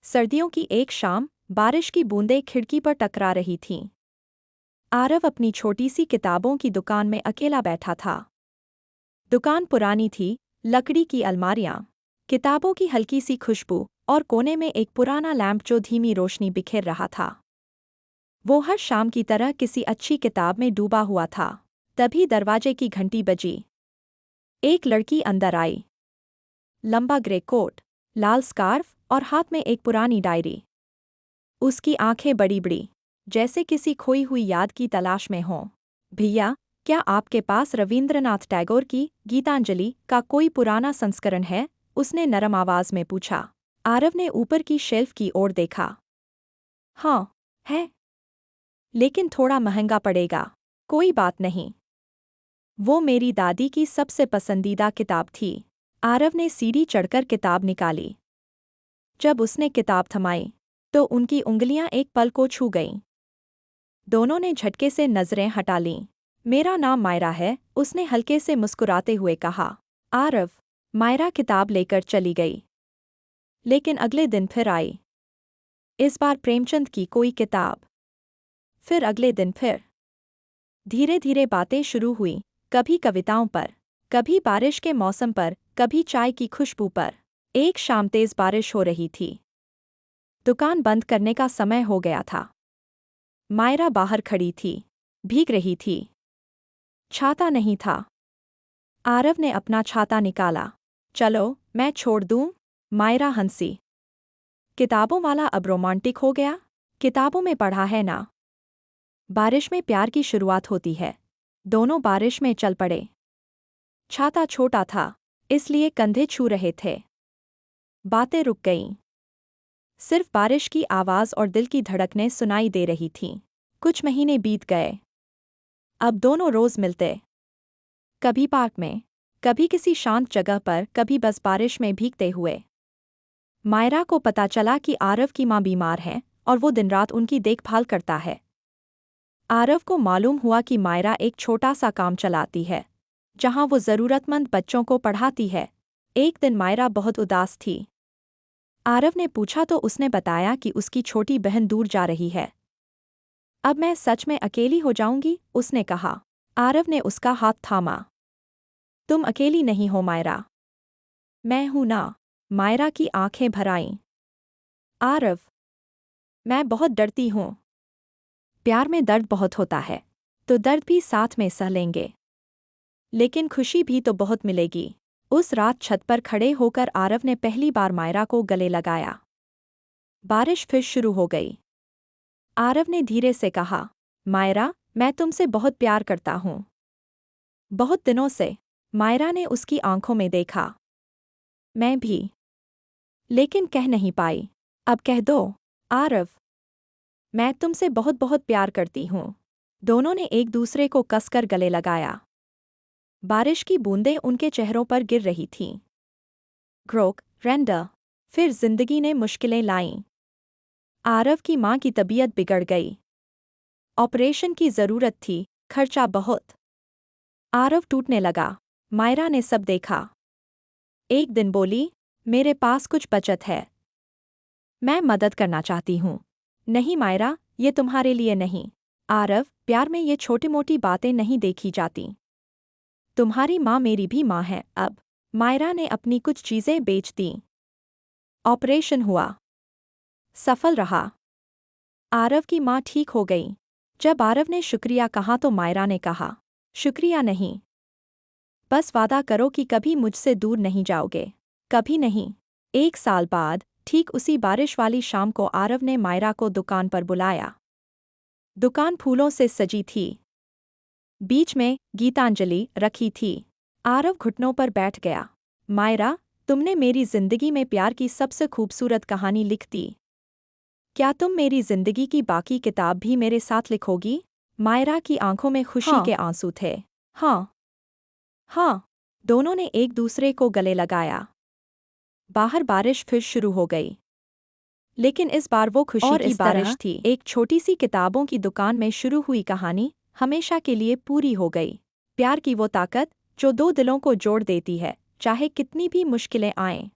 सर्दियों की एक शाम बारिश की बूंदें खिड़की पर टकरा रही थीं। आरव अपनी छोटी सी किताबों की दुकान में अकेला बैठा था। दुकान पुरानी थी, लकड़ी की अलमारियां, किताबों की हल्की सी खुशबू और कोने में एक पुराना लैंप जो धीमी रोशनी बिखेर रहा था। वो हर शाम की तरह किसी अच्छी किताब में डूबा हुआ था। तभी दरवाजे की घंटी बजी। एक लड़की अंदर आई। लंबा ग्रे कोट, लाल स्कार्फ और हाथ में एक पुरानी डायरी। उसकी आंखें बड़ी-बड़ी, जैसे किसी खोई हुई याद की तलाश में हों। भैया, क्या आपके पास रवींद्रनाथ टैगोर की गीतांजलि का कोई पुराना संस्करण है? उसने नरम आवाज में पूछा। आरव ने ऊपर की शेल्फ की ओर देखा। हाँ, है। लेकिन थोड़ा महंगा पड़ेगा। कोई बात नहीं। वो मेरी दादी की सबसे पसंदीदा किताब थी। आरव ने सीढ़ी चढ़कर किताब निकाली। जब उसने किताब थमाई, तो उनकी उंगलियां एक पल को छू गईं। दोनों ने झटके से नजरें हटा लीं। मेरा नाम मायरा है, उसने हल्के से मुस्कुराते हुए कहा। आरव, मायरा किताब लेकर चली गई। लेकिन अगले दिन फिर आई। इस बार प्रेमचंद की कोई किताब। फिर अगले दिन फिर। धीरे धीरे बातें शुरू हुईं, कभी कविताओं पर, कभी बारिश के मौसम पर, कभी चाय की खुशबू पर। एक शाम तेज बारिश हो रही थी। दुकान बंद करने का समय हो गया था। मायरा बाहर खड़ी थी, भीग रही थी। छाता नहीं था। आरव ने अपना छाता निकाला। चलो, मैं छोड़ दूं? मायरा हंसी। किताबों वाला अब रोमांटिक हो गया? किताबों में पढ़ा है ना, बारिश में प्यार की शुरुआत होती है। दोनों बारिश में चल पड़े। छाता छोटा था, इसलिए कंधे छू रहे थे। बातें रुक गईं। सिर्फ बारिश की आवाज़ और दिल की धड़कनें सुनाई दे रही थीं। कुछ महीने बीत गए। अब दोनों रोज मिलते। कभी पार्क में, कभी किसी शांत जगह पर, कभी बस बारिश में भीगते हुए। मायरा को पता चला कि आरव की मां बीमार है और वो दिन रात उनकी देखभाल करता है। आरव को मालूम हुआ कि मायरा एक छोटा सा काम चलाती है, जहां वो ज़रूरतमंद बच्चों को पढ़ाती है। एक दिन मायरा बहुत उदास थी। आरव ने पूछा तो उसने बताया कि उसकी छोटी बहन दूर जा रही है। अब मैं सच में अकेली हो जाऊंगी, उसने कहा। आरव ने उसका हाथ थामा। तुम अकेली नहीं हो मायरा। मैं हूं ना। मायरा की आंखें भर आईं। आरव, मैं बहुत डरती हूं। प्यार में दर्द बहुत होता है, तो दर्द भी साथ में सह लेंगे। लेकिन खुशी भी तो बहुत मिलेगी। उस रात छत पर खड़े होकर आरव ने पहली बार मायरा को गले लगाया। बारिश फिर शुरू हो गई। आरव ने धीरे से कहा, मायरा, मैं तुमसे बहुत प्यार करता हूं। बहुत दिनों से। मायरा ने उसकी आंखों में देखा। मैं भी। लेकिन कह नहीं पाई। अब कह दो, आरव। मैं तुमसे बहुत बहुत प्यार करती हूं। दोनों ने एक दूसरे को कसकर गले लगाया। बारिश की बूंदें उनके चेहरों पर गिर रही थीं। Grok, render. फिर जिंदगी ने मुश्किलें लाईं। आरव की मां की तबीयत बिगड़ गई। ऑपरेशन की जरूरत थी, खर्चा बहुत। आरव टूटने लगा। मायरा ने सब देखा। एक दिन बोली, मेरे पास कुछ बचत है। मैं मदद करना चाहती हूँ। नहीं मायरा, ये तुम्हारे लिए नहीं। आरव, प्यार में ये छोटी मोटी बातें नहीं देखी जाती। तुम्हारी माँ मेरी भी माँ है अब। मायरा ने अपनी कुछ चीज़ें बेच दीं। ऑपरेशन हुआ। सफल रहा। आरव की माँ ठीक हो गई। जब आरव ने शुक्रिया कहा तो मायरा ने कहा, शुक्रिया नहीं। बस वादा करो कि कभी मुझसे दूर नहीं जाओगे। कभी नहीं। एक साल बाद, ठीक उसी बारिश वाली शाम को आरव ने मायरा को दुकान पर बुलाया। दुकान फूलों से सजी थी। बीच में गीतांजलि रखी थी। आरव घुटनों पर बैठ गया। मायरा, तुमने मेरी जिंदगी में प्यार की सबसे खूबसूरत कहानी लिख दी। क्या तुम मेरी जिंदगी की बाकी किताब भी मेरे साथ लिखोगी? मायरा की आंखों में खुशी के आंसू थे। हाँ। हाँ। दोनों ने एक दूसरे को गले लगाया। बाहर बारिश फिर शुरू हो गई। लेकिन इस बार वो खुशी की बारिश थी। एक छोटी सी किताबों की दुकान में शुरू हुई कहानी हमेशा के लिए पूरी हो गई। प्यार की वो ताकत जो दो दिलों को जोड़ देती है, चाहे कितनी भी मुश्किलें आएं।